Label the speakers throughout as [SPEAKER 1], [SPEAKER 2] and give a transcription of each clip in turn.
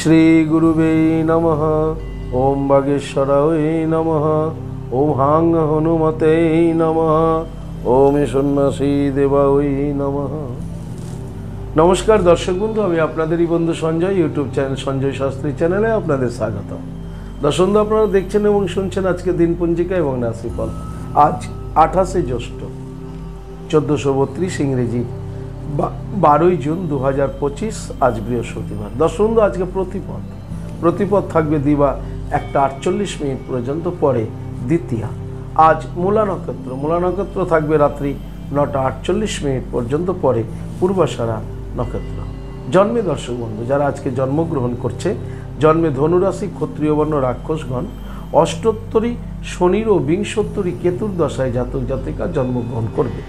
[SPEAKER 1] श्री गुरुवे नमः। ओम बागेश्वराय नमः। ओम हांग हनुमते नमः। ओम सन्यासी देवाय नमः। नमस्कार दर्शक बंधु, আমি আপনাদেরই বন্ধু সঞ্জয়। ইউটিউব চ্যানেল সঞ্জয় শাস্ত্রী চ্যানেলে আপনাদের স্বাগত। দর্শক বন্ধু, আপনারা দেখছেন এবং শুনছেন আজকে দিনপঞ্জিকা এবং রাশিফল। আজ 28শে জ্যৈষ্ঠ 1432 ইংরেজি 12ই জুন 2025, আজ বৃহস্পতিবার। দর্শক বন্ধু, আজকে প্রতিপদ থাকবে দিবা 1:48 পর্যন্ত, পরে দ্বিতীয়া। আজ মূলা নক্ষত্র থাকবে রাত্রি 9:48 পর্যন্ত, পরে পূর্বাষাঢ়া নক্ষত্র। জন্মে দর্শক বন্ধু যারা আজকে জন্মগ্রহণ করছে, জন্মে ধনুরাশি, ক্ষত্রিয় বর্ণ, রাক্ষসগণ, অষ্টোত্তরী শনির ও বিংশোত্তরী কেতুর দশায় জাতক জাতিকা জন্মগ্রহণ করবে।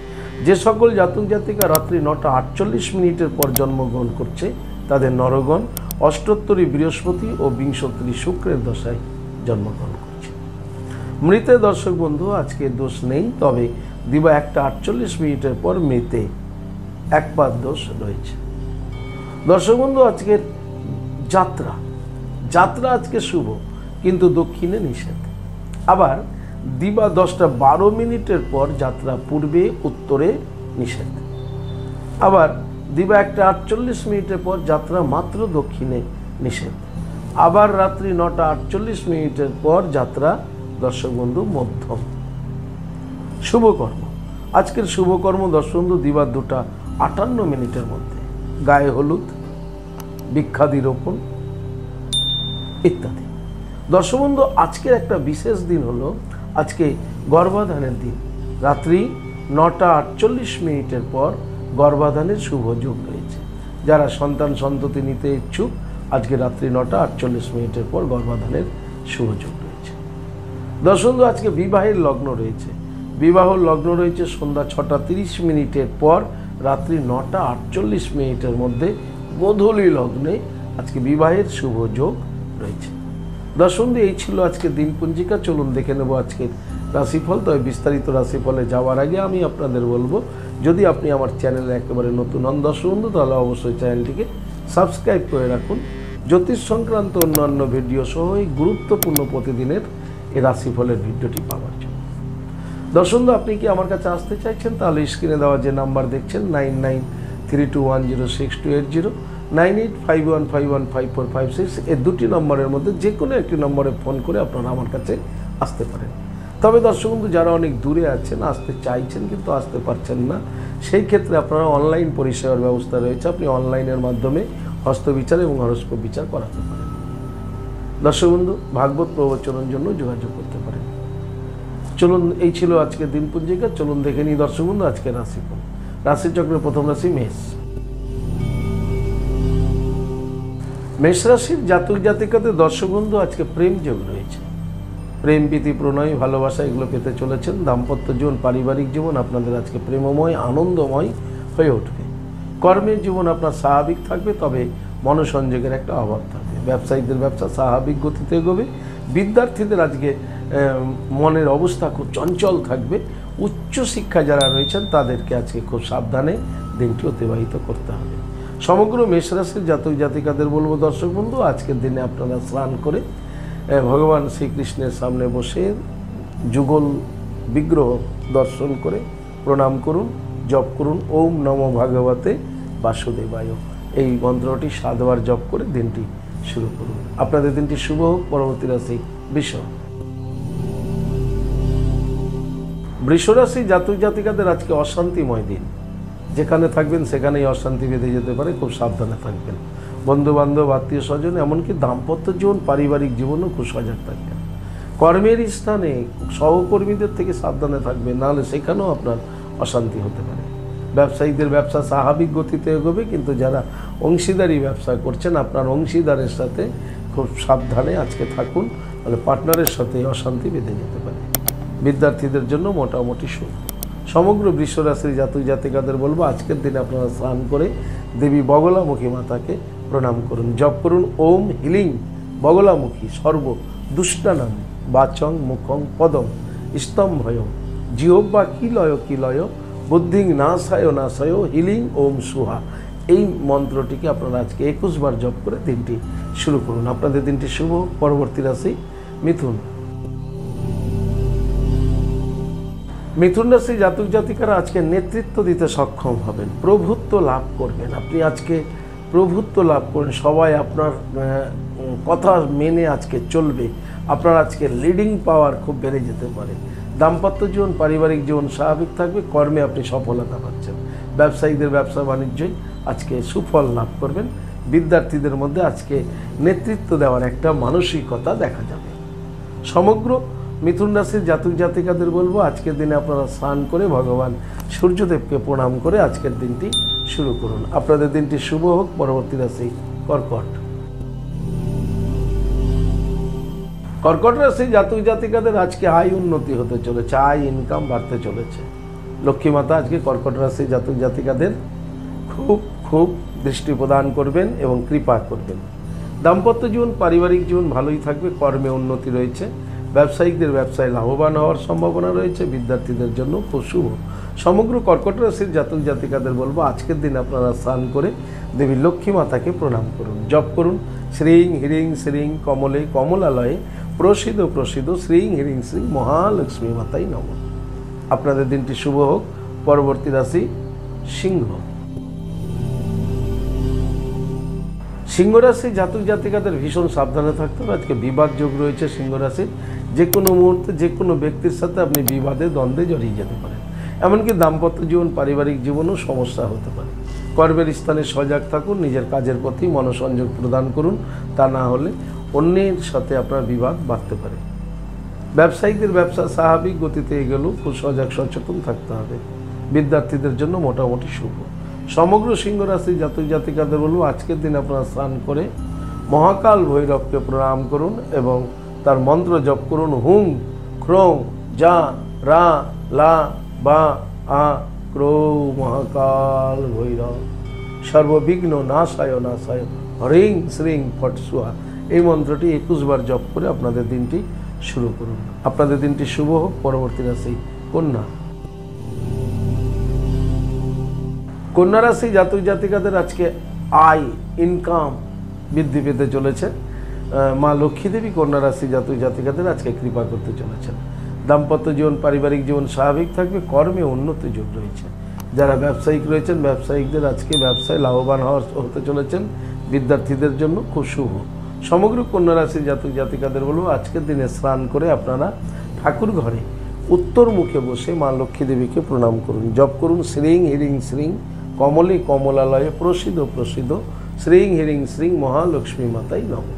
[SPEAKER 1] যে সকল জাতক জাতিকা রাত্রি 9:48 পর জন্মগ্রহণ করছে তাদের নরগণ অষ্টোত্তরী বৃহস্পতি ও বিংশোত্তরী শুক্রের দশায় জন্মগ্রহণ করছে। মৃতে দর্শক বন্ধু আজকে দোষ নেই, তবে দিবা 1:48 পর মৃতে একপাদ দোষ রয়েছে। দর্শক বন্ধু, আজকের যাত্রা আজকে শুভ, কিন্তু দক্ষিণে নিষেধ। আবার দিবা 10:12 পর যাত্রা পূর্বে উত্তরে নিষেধ। আবার দিবা 1:48 পর যাত্রা মাত্র দক্ষিণে নিষেধ। আবার রাত্রি 9:48 পর যাত্রা দর্শক বন্ধু মধ্যম। শুভকর্ম, আজকের শুভকর্ম দর্শক বন্ধু দিবা 2:58 মধ্যে গায়ে হলুদ, বৃক্ষাদি রোপণ ইত্যাদি। দর্শক বন্ধু, আজকের একটা বিশেষ দিন হলো আজকে গর্ভাধানের দিন। রাত্রি 9:48 পর গর্ভাধানের শুভ যোগ রয়েছে। যারা সন্ততি নিতে ইচ্ছুক, আজকে রাত্রি 9:48 পর গর্ভাধানের শুভ যোগ রয়েছে। দর্শক বন্ধু, আজকে বিবাহের লগ্ন রয়েছে। বিবাহ লগ্ন রয়েছে সন্ধ্যা 6:30 পর রাত্রি 9:48 মধ্যে গোধূলি লগ্নে আজকে বিবাহের শুভ যোগ রয়েছে। দর্শক বন্ধু, এই ছিল আজকে দিনপঞ্জিকা। চলুন দেখে নেব আজকের রাশিফল। তবে বিস্তারিত রাশিফলে যাওয়ার আগে আমি আপনাদের বলবো, যদি আপনি আমার চ্যানেলে একেবারে নতুন হন দর্শক বন্ধু, তাহলে অবশ্যই চ্যানেলটিকে সাবস্ক্রাইব করে রাখুন। জ্যোতিষ সংক্রান্ত অন্যান্য ভিডিও সহ এই গুরুত্বপূর্ণ প্রতিদিনের এই রাশিফলের ভিডিওটি পাওয়ার জন্য। দর্শক বন্ধু, আপনি কি আমার কাছে আসতে চাইছেন, তাহলে স্ক্রিনে দেওয়া যে নাম্বার দেখছেন 9932106280, 9851515456, এই দুটি নম্বরের মধ্যে যে কোনো একটি নম্বরে ফোন করে আপনারা আমার কাছে আসতে পারেন। তবে দর্শক বন্ধু, যারা অনেক দূরে আছেন, আসতে চাইছেন কিন্তু আসতে পারছেন না, সেই ক্ষেত্রে আপনারা অনলাইন পরিষেবার ব্যবস্থা রয়েছে। আপনি অনলাইনের মাধ্যমে হস্তবিচার এবং হরস্কোপ বিচার করাতে পারেন। দর্শক বন্ধু, ভাগবত প্রবচনের জন্য যোগাযোগ করতে পারেন। চলুন, এই ছিল আজকের দিনপঞ্জিকা। চলুন দেখে নিই দর্শক বন্ধু আজকের রাশিফল। রাশিচক্রের প্রথম রাশি মেষ রাশির জাতক জাতিকাদের দর্শক বন্ধু আজকে প্রেম যোগ রয়েছে। প্রেম, প্রীতি, প্রণয়, ভালোবাসা এগুলো পেতে চলেছেন। দাম্পত্য জীবন, পারিবারিক জীবন আপনাদের আজকে প্রেমময়, আনন্দময় হয়ে উঠবে। কর্মের জীবন আপনার স্বাভাবিক থাকবে, তবে মনোসংযোগের একটা অভাব থাকবে। ব্যবসায়ীদের ব্যবসা স্বাভাবিক গতিতে এগোবে। বিদ্যার্থীদের আজকে মনের অবস্থা খুব চঞ্চল থাকবে। উচ্চশিক্ষা যারা রয়েছেন তাদেরকে আজকে খুব সাবধানে দিনটি অতিবাহিত করতে হবে। সমগ্র মেষ রাশির জাতক জাতিকাদের বলবো দর্শক বন্ধু, আজকের দিনে আপনারা স্নান করে ভগবান শ্রীকৃষ্ণের সামনে বসে যুগল বিগ্রহ দর্শন করে প্রণাম করুন, জপ করুন ওম নমো ভগবতে বাসুদেবায়। এই মন্ত্রটি 7 বার জপ করে দিনটি শুরু করুন। আপনাদের দিনটি শুভ হোক। পরবর্তী রাশি বৃষ রাশি জাতক জাতিকাদের আজকে অশান্তিময় দিন। যেখানে থাকবেন সেখানেই অশান্তি বেঁধে যেতে পারে, খুব সাবধানে থাকবেন। বন্ধু বান্ধব, আত্মীয় স্বজন, এমনকি দাম্পত্য জীবন, পারিবারিক জীবনও খুব সজাগ থাকবেন। কর্মের স্থানে সহকর্মীদের থেকে সাবধানে থাকবেন, নাহলে সেখানেও আপনার অশান্তি হতে পারে। ব্যবসায়ীদের ব্যবসা স্বাভাবিক গতিতে এগোবে, কিন্তু যারা অংশীদারি ব্যবসা করছেন আপনার অংশীদারের সাথে খুব সাবধানে আজকে থাকুন, তাহলে পার্টনারের সাথে অশান্তি বেঁধে যেতে পারে। বিদ্যার্থীদের জন্য মোটামুটি শুভ। সমগ্র বৃষ রাশির জাতক জাতিকাদের বলবো, আজকের দিনে আপনারা স্নান করে দেবী বগলামুখী মাতাকে প্রণাম করুন, জপ করুন ওম হিলিং বগলামুখী সর্ব দুষ্টানাম বাচং মুখং পদম স্তম্ভয় জিহ্বা কিলয় বুদ্ধিং নাশায় হিলিং ওম সুহা। এই মন্ত্রটিকে আপনারা আজকে 21 বার জপ করে দিনটি শুরু করুন। আপনাদের দিনটি শুভ। পরবর্তী রাশি মিথুন। মিথুন রাশি জাতক জাতিকারা আজকে নেতৃত্ব দিতে সক্ষম হবেন, প্রভুত্ব লাভ করবেন। আপনি আজকে প্রভুত্ব লাভ করেন, সবাই আপনার কথা মেনে আজকে চলবে। আপনার আজকে লিডিং পাওয়ার খুব বেড়ে যেতে পারে। দাম্পত্য জীবন, পারিবারিক জীবন স্বাভাবিক থাকবে। কর্মে আপনি সফলতা পাচ্ছেন। ব্যবসায়ীদের ব্যবসা বাণিজ্যই আজকে সুফল লাভ করবেন। বিদ্যার্থীদের মধ্যে আজকে নেতৃত্ব দেওয়ার একটা মানসিকতা দেখা যাবে। সমগ্র মিথুন রাশির জাতক জাতিকাদের বলবো, আজকের দিনে আপনারা স্নান করে ভগবান সূর্যদেবকে প্রণাম করে আজকের দিনটি শুরু করুন। আপনাদের দিনটি শুভ হোক। পরবর্তী রাশি কর্কট। কর্কট রাশি জাতক জাতিকাদের আজকে আয় উন্নতি হতে চলেছে, আয় ইনকাম বাড়তে চলেছে। লক্ষ্মী মাতা আজকে কর্কট রাশি জাতক জাতিকাদের খুব খুব দৃষ্টি প্রদান করবেন এবং কৃপা করবেন। দাম্পত্য জীবন, পারিবারিক জীবন ভালোই থাকবে। কর্মে উন্নতি রয়েছে। ব্যবসায়িকদের ব্যবসায় লাভবান হওয়ার সম্ভাবনা রয়েছে। বিদ্যার্থীদের জন্য খুব শুভ। সমগ্র কর্কট রাশির জাতক জাতিকাদের বলবো, আজকের দিন আপনারা স্নান করে দেবী লক্ষ্মী মাতাকে প্রণাম করুন। জপ করুন শ্রীং হ্রিং শ্রীং কমলে কমলালয়ে প্রসিদ্ধ প্রসিদ্ধ শ্রীং হ্রিং শ্রীং মহালক্ষ্মী মাতাই নমঃ। আপনাদের দিনটি শুভ হোক। পরবর্তী রাশি সিংহ। সিংহ রাশি জাতক জাতিকাদের ভীষণ সাবধানে থাকতে হবে। আজকে বিবাদ যোগ রয়েছে সিংহ রাশির। যে কোনো মুহূর্তে যে কোনো ব্যক্তির সাথে আপনি বিবাদে দ্বন্দ্বে জড়িয়ে যেতে পারেন। এমনকি দাম্পত্য জীবন, পারিবারিক জীবনও সমস্যা হতে পারে। কর্মের স্থানে সজাগ থাকুন। নিজের কাজের প্রতি মনোসংযোগ প্রদান করুন। তা না হলে অন্যের সাথে আপনার বিবাদ বাড়তে পারে। ব্যবসায়িকদের ব্যবসা স্বাভাবিক গতিতে এগোলেও খুব সজাগ সচেতন থাকতে হবে। বিদ্যার্থীদের জন্য মোটামুটি শুভ। সমগ্র সিংহ রাশি জাতক জাতিকাদের বলবো, আজকের দিন আপনারা স্নান করে মহাকাল ভৈরবকে প্রণাম করুন এবং তার মন্ত্র জপ করুন। হুং ক্রৌ যা রা লা বা আ ক্রৌ মহাকাল ভৈরব সর্ববিঘ্ন নাশায় নাশায় হ্রিং শ্রীং ফট সুহা। এই মন্ত্রটি 21 বার জপ করে আপনাদের দিনটি শুরু করুন। আপনাদের দিনটি শুভ হোক। পরবর্তী রাশি কন্যা। কন্যা রাশি জাতক জাতিকাদের আজকে আয় ইনকাম বৃদ্ধি পেতে চলেছে। মা লক্ষ্মী দেবী কন্যা রাশি জাতক জাতিকাদের আজকে কৃপা করতে চলেছেন। দাম্পত্য জীবন, পারিবারিক জীবন স্বাভাবিক থাকবে। কর্মে উন্নতি যোগ রয়েছে। যারা ব্যবসায়িক রয়েছেন, ব্যবসায়িকদের আজকে ব্যবসায় লাভবান হতে চলেছেন। বিদ্যার্থীদের জন্য খুব শুভ। সমগ্র কন্যা রাশি জাতক জাতিকাদের বলবো, আজকের দিনে স্নান করে আপনারা ঠাকুর ঘরে উত্তর মুখে বসে মা লক্ষ্মী দেবীকে প্রণাম করুন। জপ করুন শ্রীং হ্রিং শ্রীং কমলে কমলালয়ে প্রসিদ্ধ প্রসিদ্ধ শ্রীং হ্রিং শ্রীং মহালক্ষ্মী মাতাই নমঃ।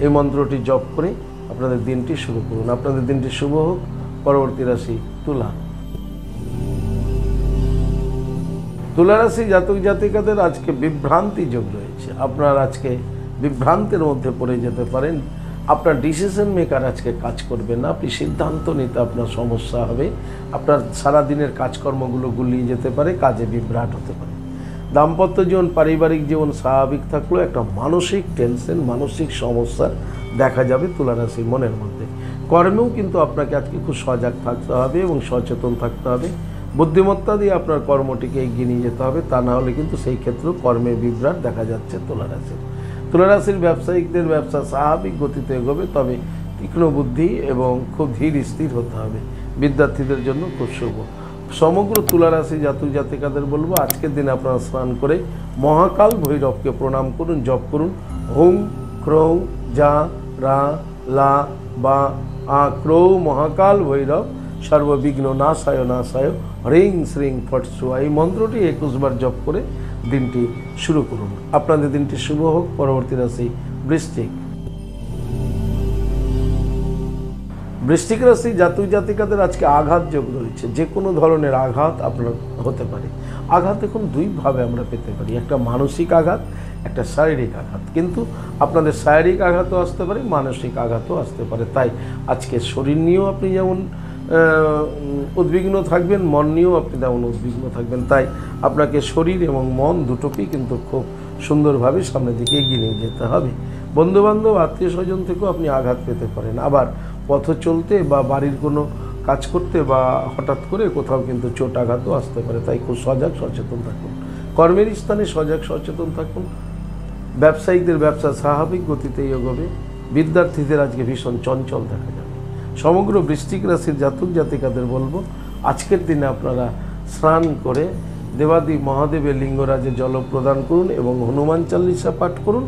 [SPEAKER 1] এই মন্ত্রটি জপ করে আপনাদের দিনটি শুরু করুন। আপনাদের দিনটি শুভ হোক। পরবর্তী রাশি তুলা। তুলা রাশি জাতক জাতিকাদের আজকে বিভ্রান্তি যোগ রয়েছে। আপনার আজকে বিভ্রান্তের মধ্যে পড়ে যেতে পারেন। আপনার ডিসিশন মেকার আজকে কাজ করবে না। আপনি সিদ্ধান্ত নিতে আপনার সমস্যা হবে। আপনার সারাদিনের কাজকর্মগুলো গুলিয়ে যেতে পারে। কাজে বিভ্রাট হতে পারে। দাম্পত্য জীবন, পারিবারিক জীবন স্বাভাবিক থাকলেও একটা মানসিক টেনশন, মানসিক সমস্যা দেখা যাবে তুলা রাশির মনের মধ্যে। কর্মেও কিন্তু আপনাকে আজকে খুব সজাগ থাকতে হবে এবং সচেতন থাকতে হবে। বুদ্ধিমত্তা দিয়ে আপনার কর্মটিকে এগিয়ে নিয়ে যেতে হবে। তা না হলে কিন্তু সেই ক্ষেত্রেও কর্মের বিভ্রাট দেখা যাচ্ছে তুলা রাশির। তুলা রাশির ব্যবসায়িকদের ব্যবসা স্বাভাবিক গতিতে এগোবে, তবে তীক্ষ্ণ বুদ্ধি এবং খুব ধীর স্থির হতে হবে। বিদ্যার্থীদের জন্য খুব শুভ। সমগ্র তুলা রাশি জাতক জাতিকাদের বলবো, আজকের দিনে আপনারা স্নান করে মহাকাল ভৈরবকে প্রণাম করুন। জপ করুন হুং ক্রৌ যা রা লা বা আ ক্রৌ মহাকাল ভৈরব সর্ববিঘ্ন নাশায় নাশায় হ্রিং শ্রীং ফট সুহা। এই মন্ত্রটি 21 বার জপ করে দিনটি শুরু করুন। আপনাদের দিনটি শুভ হোক। পরবর্তী রাশি বৃশ্চিক। বৃশ্চিক রাশি জাতক জাতিকাদের আজকে আঘাত যোগ রয়েছে। যে কোনো ধরনের আঘাত আপনার হতে পারে। আঘাত এখন দুইভাবে আমরা পেতে পারি, একটা মানসিক আঘাত, একটা শারীরিক আঘাত। কিন্তু আপনাদের শারীরিক আঘাতও আসতে পারে, মানসিক আঘাতও আসতে পারে। তাই আজকে শরীর নিয়েও আপনি যেমন উদ্বিগ্ন থাকবেন, মন নিয়েও আপনি তেমন উদ্বিগ্ন থাকবেন। তাই আপনাকে শরীর এবং মন দুটোকেই কিন্তু খুব সুন্দরভাবে সামনের দিকে এগিয়ে নিয়ে যেতে হবে। বন্ধুবান্ধব, আত্মীয় স্বজন থেকেও আপনি আঘাত পেতে পারেন। আবার পথ চলতে বা বাড়ির কোনো কাজ করতে বা হঠাৎ করে কোথাও কিন্তু চোট আঘাতও আসতে পারে। তাই খুব সজাগ সচেতন থাকুন। কর্মের স্থানে সজাগ সচেতন থাকুন। ব্যবসায়িকদের ব্যবসা স্বাভাবিক গতিতেই এগোবে। বিদ্যার্থীদের আজকে ভীষণ চঞ্চল দেখা যাবে। সমগ্র বৃশ্চিক রাশির জাতক জাতিকাদের বলবো, আজকের দিনে আপনারা স্নান করে দেবাদি মহাদেবের লিঙ্গরাজে জল প্রদান করুন এবং হনুমান চালিসা পাঠ করুন।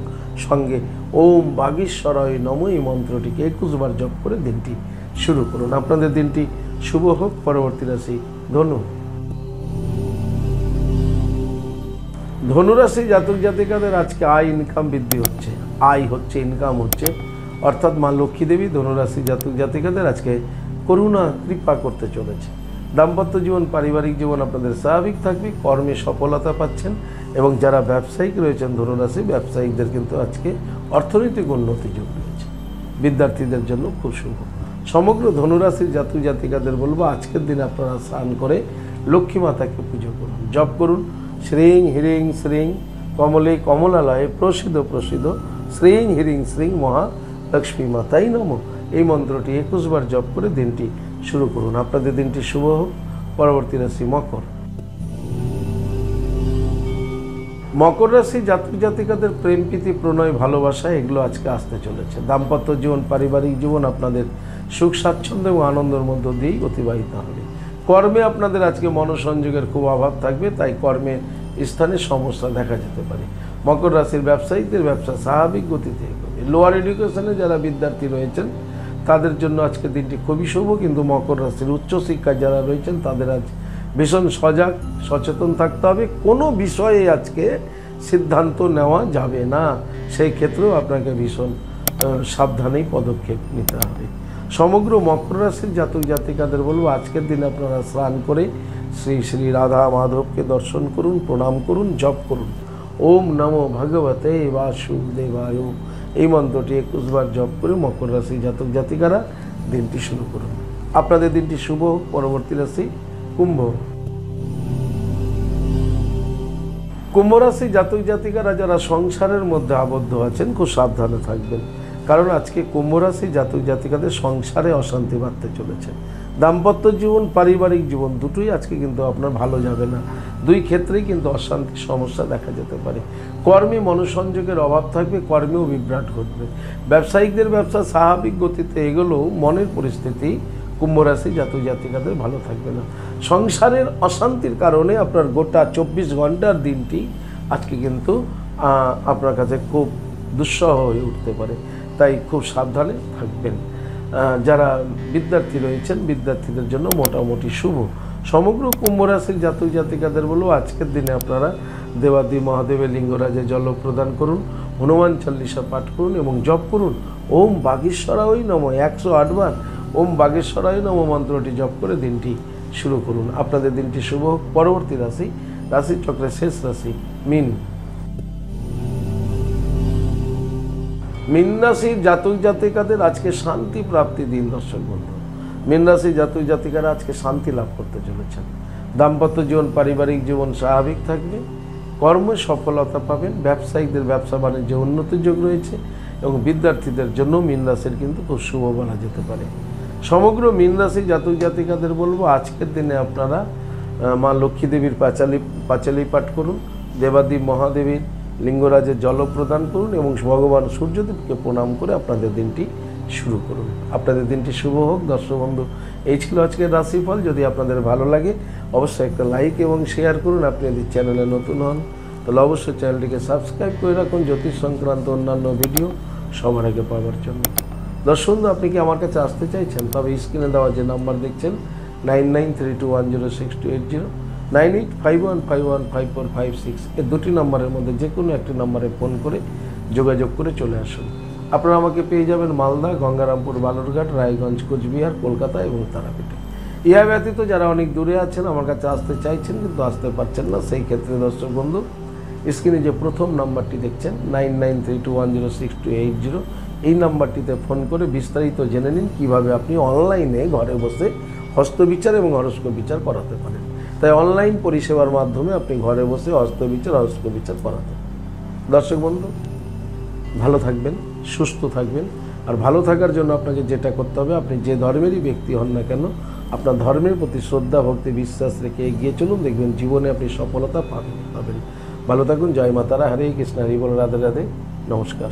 [SPEAKER 1] সঙ্গে ওম বাগীশ্বরায় নমঃ এই মন্ত্রটিকে 21 বার জপ করে দিনটি শুরু করুন। আপনাদের দিনটি শুভ হোক। পরবর্তী রাশি ধনু। ধনুরাশি জাতক জাতিকাদের আজকে আয় ইনকাম বৃদ্ধি হচ্ছে, আয় হচ্ছে, ইনকাম হচ্ছে, অর্থাৎ মা লক্ষ্মী দেবী ধনুরাশি জাতক জাতিকাদের আজকে করুণা কৃপা করতে চলেছে। দাম্পত্য জীবন পারিবারিক জীবন আপনাদের স্বাভাবিক থাকবে। কর্মে সফলতা পাচ্ছেন এবং যারা ব্যবসায়িক রয়েছেন ধনুরাশি ব্যবসায়িকদের কিন্তু আজকে অর্থনৈতিক উন্নতি যোগ রয়েছে। বিদ্যার্থীদের জন্য খুব শুভ। সমগ্র ধনুরাশির জাতক জাতিকাদের বলবো, আজকের দিনে আপনারা স্নান করে লক্ষ্মী মাতাকে পুজো করুন, জপ করুন শ্রীং হ্রিং শ্রীং কমলে কমলালয়ে প্রসিদ্ধ প্রসিদ্ধ শ্রীং হ্রিং শ্রীং মহালক্ষ্মী মাতাই নমঃ এই মন্ত্রটি 21 বার জপ করে দিনটি শুরু করুন। আপনাদের দিনটি শুভ হোক। পরবর্তী রাশি মকর। মকর রাশি জাতক জাতিকাদের প্রেম প্রীতি প্রণয় ভালোবাসা এগুলো আজকে আসতে চলেছে। দাম্পত্য জীবন পারিবারিক জীবন আপনাদের সুখ স্বাচ্ছন্দ্য এবং আনন্দের মধ্য দিয়েই অতিবাহিত হবে। কর্মে আপনাদের আজকে মনোসংযোগের খুব অভাব থাকবে, তাই কর্মের স্থানে সমস্যা দেখা যেতে পারে। মকর রাশির ব্যবসায়িকদের ব্যবসা স্বাভাবিক গতিতে এগোবে। লোয়ার এডুকেশনে যারা বিদ্যার্থী রয়েছেন তাদের জন্য আজকে দিনটি খুবই শুভ, কিন্তু মকর রাশির উচ্চশিক্ষায় যারা রয়েছেন তাদের আজ ভীষণ সজাগ সচেতন থাকতে হবে। কোনো বিষয়ে আজকে সিদ্ধান্ত নেওয়া যাবে না, সেই ক্ষেত্রেও আপনাকে ভীষণ সাবধানেই পদক্ষেপ নিতে হবে। সমগ্র মকর রাশির জাতক জাতিকাদের বলবো, আজকের দিনে আপনারা স্নান করে শ্রী শ্রী রাধা মাধবকে দর্শন করুন, প্রণাম করুন, জপ করুন ওম নমো ভগবতে বাসুদেবায় এই মন্ত্রটি 21 বার জপ করে মকর রাশি জাতক জাতিকারা দিনটি শুরু করুন। আপনাদের দিনটি শুভ হোক। পরবর্তী রাশি কুম্ভ। কুম্ভ রাশি জাতক জাতিকারা যারা সংসারের মধ্যে আবদ্ধ আছেন খুব সাবধানে থাকবেন, কারণ আজকে কুম্ভ রাশি জাতক জাতিকাদের সংসারে অশান্তি বাড়তে চলেছে। দাম্পত্য জীবন পারিবারিক জীবন দুটোই আজকে কিন্তু আপনার ভালো যাবে না, দুই ক্ষেত্রেই কিন্তু অশান্তির সমস্যা দেখা যেতে পারে। কর্মে মনোসংযোগের অভাব থাকবে, কর্মেও বিভ্রাট ঘটবে। ব্যবসায়িকদের ব্যবসা স্বাভাবিক গতিতে এগোলেও মনের পরিস্থিতি কুম্ভ রাশি জাতক জাতিকাদের ভালো থাকবে না। সংসারের অশান্তির কারণে আপনার গোটা 24 ঘন্টার দিনটি আজকে কিন্তু আপনার কাছে খুব দুঃসহ হয়ে উঠতে পারে, তাই খুব সাবধানে থাকবেন। যারা বিদ্যার্থী রয়েছেন বিদ্যার্থীদের জন্য মোটামুটি শুভ। সমগ্র কুম্ভ রাশির জাতক জাতিকাদের বলবো, আজকের দিনে আপনারা দেবাদি মহাদেবের লিঙ্গরাজে জল প্রদান করুন, হনুমান চালিসা পাঠ করুন এবং জপ করুন ওম বাগীশ্বরায় নমঃ 108 বার ওম বাগেশ্বরায় নমঃ মন্ত্রটি জপ করে দিনটি শুরু করুন। আপনাদের দিনটি শুভ হোক। পরবর্তী রাশি রাশিচক্রের শেষ রাশি মীন। মীন রাশির জাতক জাতিকাদের আজকে শান্তি প্রাপ্তি দিন। দর্শক বন্ধু, মীন রাশির জাতক জাতিকারা আজকে শান্তি লাভ করতে চলেছেন। দাম্পত্য জীবন পারিবারিক জীবন স্বাভাবিক থাকবে, কর্মে সফলতা পাবেন, ব্যবসায়িকদের ব্যবসা বাণিজ্যে উন্নতির যোগ রয়েছে এবং বিদ্যার্থীদের জন্য মীন রাশির কিন্তু খুব শুভ বলা যেতে পারে। সমগ্র মীন রাশি জাতক জাতিকাদের বলবো, আজকের দিনে আপনারা মা লক্ষ্মী দেবীর পাঁচালি পাঠ করুন, দেবাদি মহাদেবীর লিঙ্গরাজে জল প্রদান করুন এবং ভগবান সূর্যদেবকে প্রণাম করে আপনাদের দিনটি শুরু করুন। আপনাদের দিনটি শুভ হোক। দর্শক বন্ধু, এই ছিল আজকের রাশিফল। যদি আপনাদের ভালো লাগে অবশ্যই একটা লাইক এবং শেয়ার করুন। আপনি যদি চ্যানেলে নতুন হন তাহলে অবশ্যই চ্যানেলটিকে সাবস্ক্রাইব করে রাখুন জ্যোতিষ সংক্রান্ত অন্যান্য ভিডিও সবার আগে পাওয়ার জন্য। দর্শক বন্ধু, আপনি কি আমার কাছে আসতে চাইছেন? তবে স্ক্রিনে দেওয়া যে নাম্বার দেখছেন 9932106280 9851515456 এই দুটি নম্বরের মধ্যে যে কোনো একটি নম্বরে ফোন করে যোগাযোগ করে চলে আসুন। আপনারা আমাকে পেয়ে যাবেন মালদা, গঙ্গারামপুর, বালুরঘাট, রায়গঞ্জ, কোচবিহার, কলকাতা এবং তারাপীঠে। ইহা ব্যতীত যারা অনেক দূরে আছেন আমার কাছে আসতে চাইছেন কিন্তু আসতে পারছেন না, সেই ক্ষেত্রে দর্শক বন্ধু স্ক্রিনে যে প্রথম নাম্বারটি দেখছেন 9932106280 এই নাম্বারটিতে ফোন করে বিস্তারিত জেনে নিন কীভাবে আপনি অনলাইনে ঘরে বসে হস্তবিচার এবং হরস্কোপ বিচার করাতে পারেন। তাই অনলাইন পরিষেবার মাধ্যমে আপনি ঘরে বসে হস্তবিচার হরস্কোপ বিচার করাতে পারেন। দর্শক বন্ধু, ভালো থাকবেন, সুস্থ থাকবেন। আর ভালো থাকার জন্য আপনাকে যেটা করতে হবে, আপনি যে ধর্মেরই ব্যক্তি হন না কেন আপনার ধর্মের প্রতি শ্রদ্ধা ভক্তি বিশ্বাস রেখে এগিয়ে চলুন, দেখবেন জীবনে আপনি সফলতা পাবেন। ভালো থাকুন। জয় মাতারা, হরে কৃষ্ণ, হরি বল, রাধে রাধে, নমস্কার।